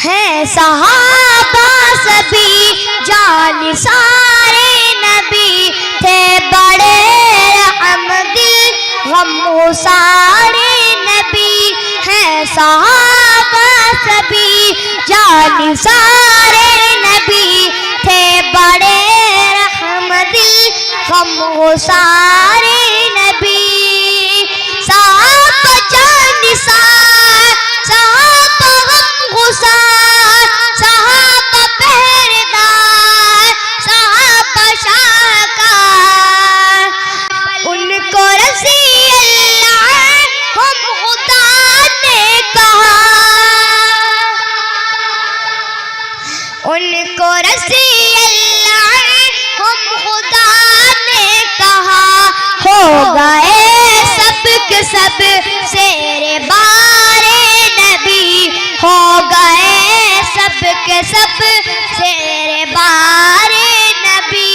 हैं सहाबा सभी जान सारे नबी थे बड़े रहमदिल गम सारे नबी हैं सहाबा सभी जान सारे नबी थे बड़े रहमदिल गम सारे नबी साहब जान साहब गम गुसार साहब पहरेदार साहब शाहकार उनको रज़ी अल्लाह हम खुदा ने कहा उनको रज़ी अल्लाह हम खुदा ने कहा हो गए सब के सब शेरे बारे नबी हो गए सब के सब शेरे बारे नबी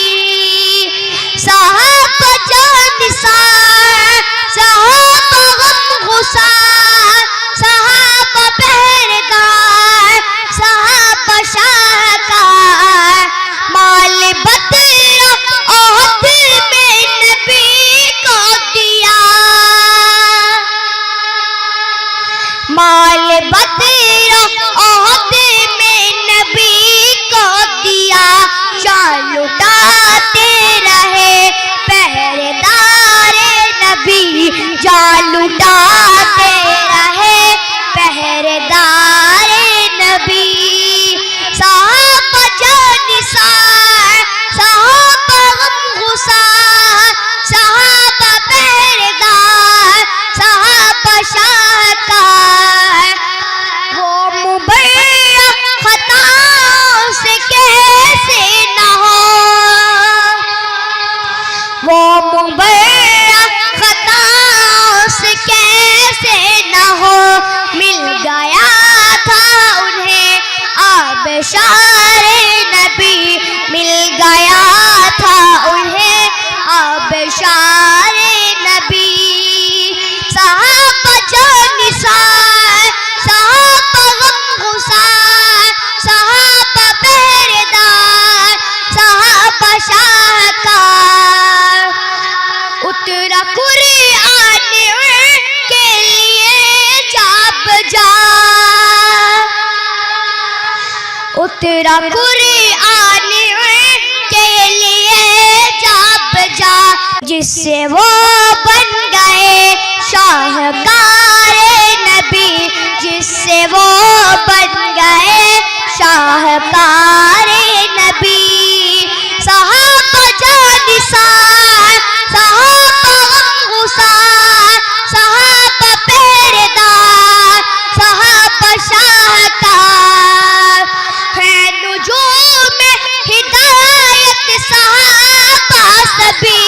साहब जान साहब गम गुसार साहब पहरेदार साहब शाहकार माल बदर ओहद में नबी को दिया माल बदर ओहद में नबी को दिया जान लुटाते रहे पहरेदार नबी जान लुटाते रहे पहरेदार नबी साहब जान साहब गम गुसार साहब पहरेदार साहब शाहकार वो मुबैया खताओं से कैसे न हो वो मुबैया खताओं से कैसे न हो मिल गया था उन्हें आबशारे नबी मिल गया था उन्हें आबशारे नबी साहब जान साहब गम गुसार साहब पहरेदार साहब शाहकार उतरा कुरान के लिए जाब जा उतरा कुरान के लिए जाब जा जिससे वो बन गए शाहकार नबी जिससे वो बन गए शाहकार नबी साहब जान साहब गम गुसार साहब पहरेदार साहब शाहकार है नुजूम हिदायत साहबा सभी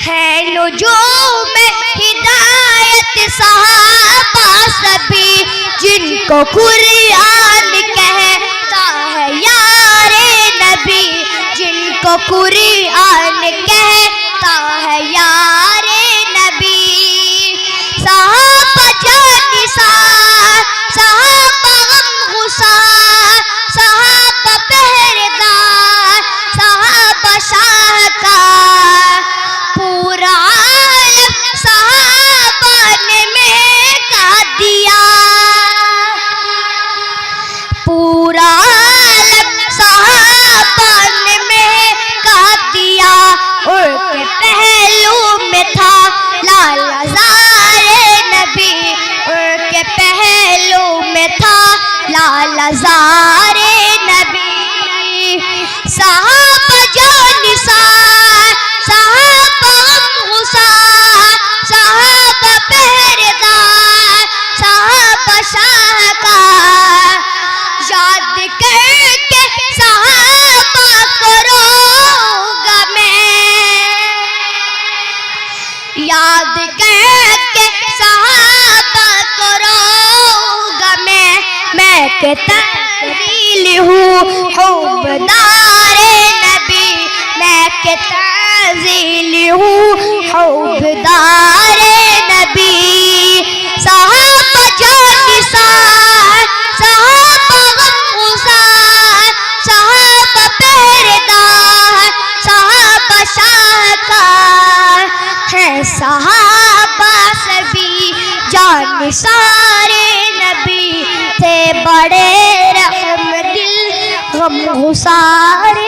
है नुजूम हिदायत साहबा सभी जिनको कुरान कहता है यारे नबी जिनको कुरान कहता है यारे नबी साहब जान साहब गम गुसार साहब पहरेदार साहब शाहकार पूरा आलम साहबाने में का दिया पूरा आलम साहबाने में का दिया उनके पहलू में था लाला ज़ारे नबी उनके पहलू में था लाला ज़ारे नबी साहब जान साहब गम गुसार साहब पहरेदार साहब शाहकार याद करके साहबा करूँगा मैं याद करके साहबा करूँगा मैं के ताज़ील हूँ हुब्बदारे नबी मैं के ताज़ील हूँ हुब्बदारे नबी साहब जान जानिसारे नबी थे बड़े रहम दिल गम गुसारे